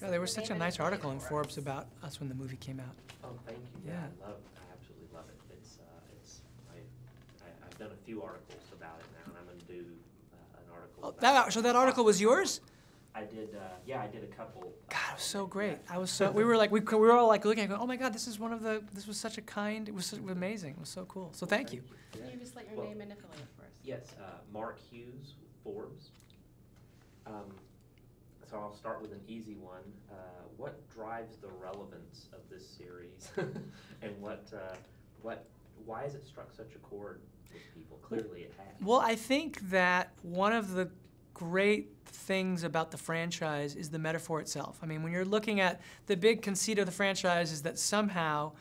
God, there was such a nice article in Forbes about us when the movie came out. Oh, thank you. Yeah. I absolutely love it. I've done a few articles about it now, and I'm going to do an article. So that article was yours? I did. Yeah, I did a couple. God, it was so great. Yeah. We were all like looking at it, going, oh my God, this was such a kind. It was amazing. It was so cool. So thank you. Can you just let your name and affiliate for us? Yes, Mark Hughes, Forbes. So I'll start with an easy one. What drives the relevance of this series, and why has it struck such a chord with people? Clearly, it has. Well, I think that one of the great things about the franchise is the metaphor itself. I mean, when you're looking at the big conceit of the franchise is that somehow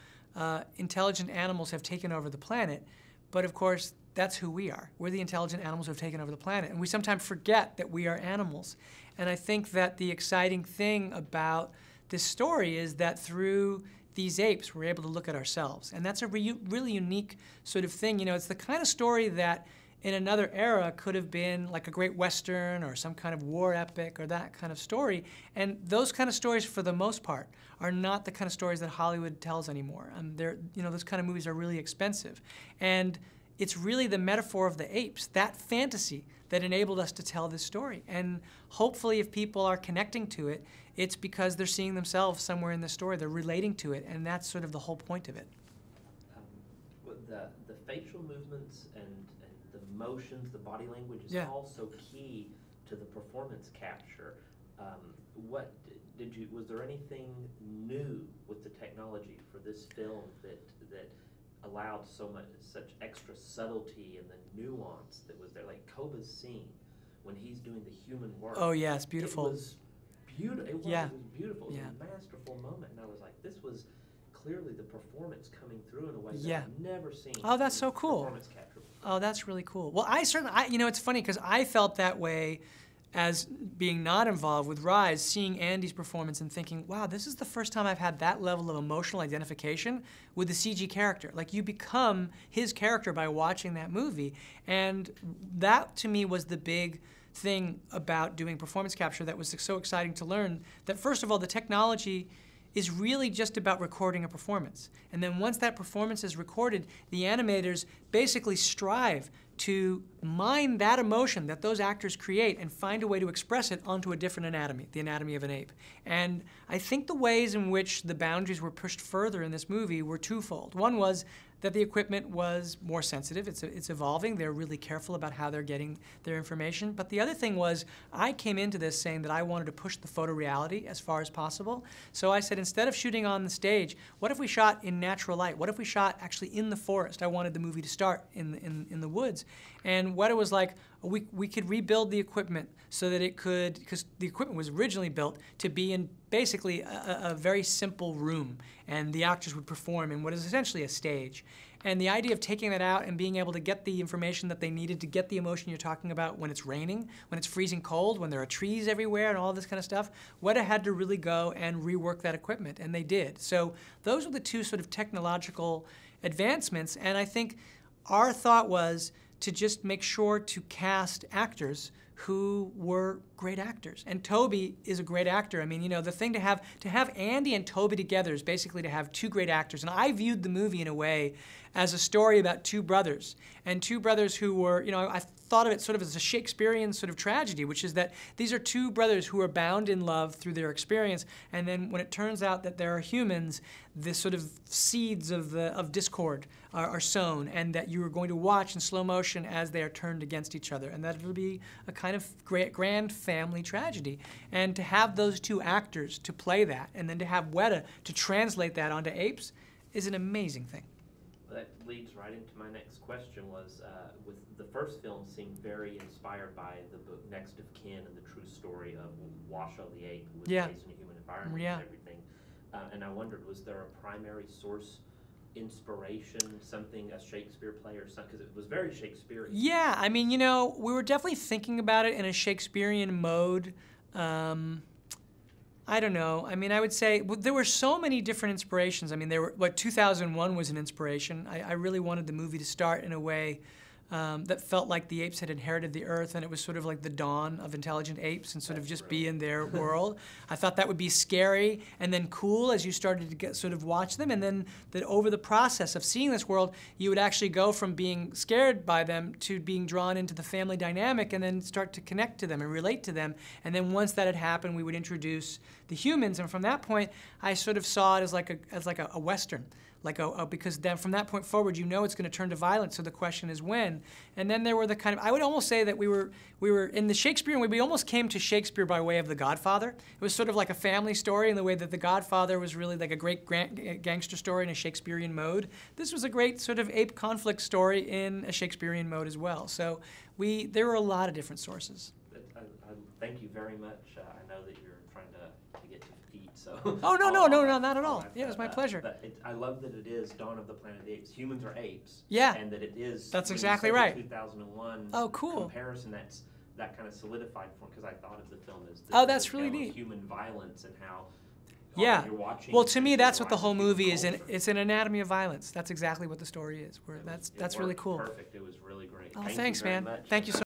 intelligent animals have taken over the planet, but of course, that's who we are. We're the intelligent animals who have taken over the planet, and we sometimes forget that we are animals. And I think that the exciting thing about this story is that through these apes, we're able to look at ourselves. And that's a really unique sort of thing. You know, it's the kind of story that in another era could have been like a great Western or some kind of war epic or that kind of story. And those kind of stories, for the most part, are not the kind of stories that Hollywood tells anymore. Those kind of movies are really expensive. And it's really the metaphor of the apes, that fantasy, that enabled us to tell this story. And hopefully, if people are connecting to it, it's because they're seeing themselves somewhere in the story. They're relating to it, and that's sort of the whole point of it. The facial movements and the motions, the body language is all so key to the performance capture. Was there anything new with the technology for this film that allowed such extra subtlety and the nuance that was there? Like Koba's scene when he's doing the human work. Oh yeah, it's beautiful. It was beautiful. It was beautiful. It was a masterful moment, and I was like, this was clearly the performance coming through in a way that I've never seen. Oh, that's so cool. Performance capture before. Oh, that's really cool. Well, it's funny because I felt that way as being not involved with Rise, seeing Andy's performance and thinking, wow, this is the first time I've had that level of emotional identification with the CG character. Like, you become his character by watching that movie. And that, to me, was the big thing about doing performance capture that was so exciting to learn, that first of all, the technology is really just about recording a performance. And then once that performance is recorded, the animators basically strive to mine that emotion that those actors create and find a way to express it onto a different anatomy, the anatomy of an ape. And I think the ways in which the boundaries were pushed further in this movie were twofold. One was that the equipment was more sensitive. It's evolving. They're really careful about how they're getting their information. But the other thing was, I came into this saying that I wanted to push the photoreality as far as possible. So I said, instead of shooting on the stage, what if we shot in natural light? What if we shot actually in the forest? I wanted the movie to start in the woods. And what it was like, we could rebuild the equipment so that it could, because the equipment was originally built to be in basically a very simple room, and the actors would perform in what is essentially a stage. And the idea of taking that out and being able to get the information that they needed to get the emotion you're talking about when it's raining, when it's freezing cold, when there are trees everywhere and all this kind of stuff, Weta had to really go and rework that equipment, and they did. So those were the two sort of technological advancements, and I think our thought was to just make sure to cast actors who were great actors. And Toby is a great actor. I mean, you know, the thing to have Andy and Toby together is basically to have two great actors. And I viewed the movie in a way as a story about two brothers, and two brothers who were, you know, I thought of it sort of as a Shakespearean sort of tragedy, which is that these are two brothers who are bound in love through their experience, and then when it turns out that there are humans, the sort of seeds of discord are sown, and that you are going to watch in slow motion as they are turned against each other, and that will be a kind of grand family tragedy. And to have those two actors to play that, and then to have Weta to translate that onto Apes, is an amazing thing. That leads right into my next question. Was with the first film seemed very inspired by the book Next of Kin and the true story of Washoe the ape, who was based in a human environment and everything. And I wondered, was there a primary source inspiration, something, a Shakespeare play or something? Because it was very Shakespearean. Yeah, I mean, you know, we were definitely thinking about it in a Shakespearean mode. I don't know. I mean, I would say there were so many different inspirations. I mean, 2001 was an inspiration. I really wanted the movie to start in a way that felt like the apes had inherited the earth and it was sort of like the dawn of intelligent apes and sort of just be in their world. I thought that would be scary and then cool as you started to get sort of watch them, and then that over the process of seeing this world, you would actually go from being scared by them to being drawn into the family dynamic and then start to connect to them and relate to them. And then once that had happened, we would introduce the humans, and from that point, I sort of saw it as like a Western. Because then from that point forward, you know it's going to turn to violence. So the question is when. And then there were the kind of, I would almost say that we were in the Shakespearean way. We almost came to Shakespeare by way of The Godfather. It was sort of like a family story in the way that The Godfather was really like a great gangster story in a Shakespearean mode. This was a great sort of ape conflict story in a Shakespearean mode as well. So there were a lot of different sources. I thank you very much. I know that you're trying to get to eat, so. Oh, no, not at all. Yeah, it was my pleasure. But I love that it is Dawn of the Planet of the Apes. Humans are apes. Yeah. And that it is. That's exactly right. 2001 oh, cool. comparison that kind of solidified for, because I thought of the film as that's really neat. Human violence and how. Yeah. You're watching. Well, to me, that's what the whole movie is. It's an anatomy of violence. That's exactly what the story is. That's really cool. Perfect. It was really great. Oh, Thank thanks, you very man. much. Thank you so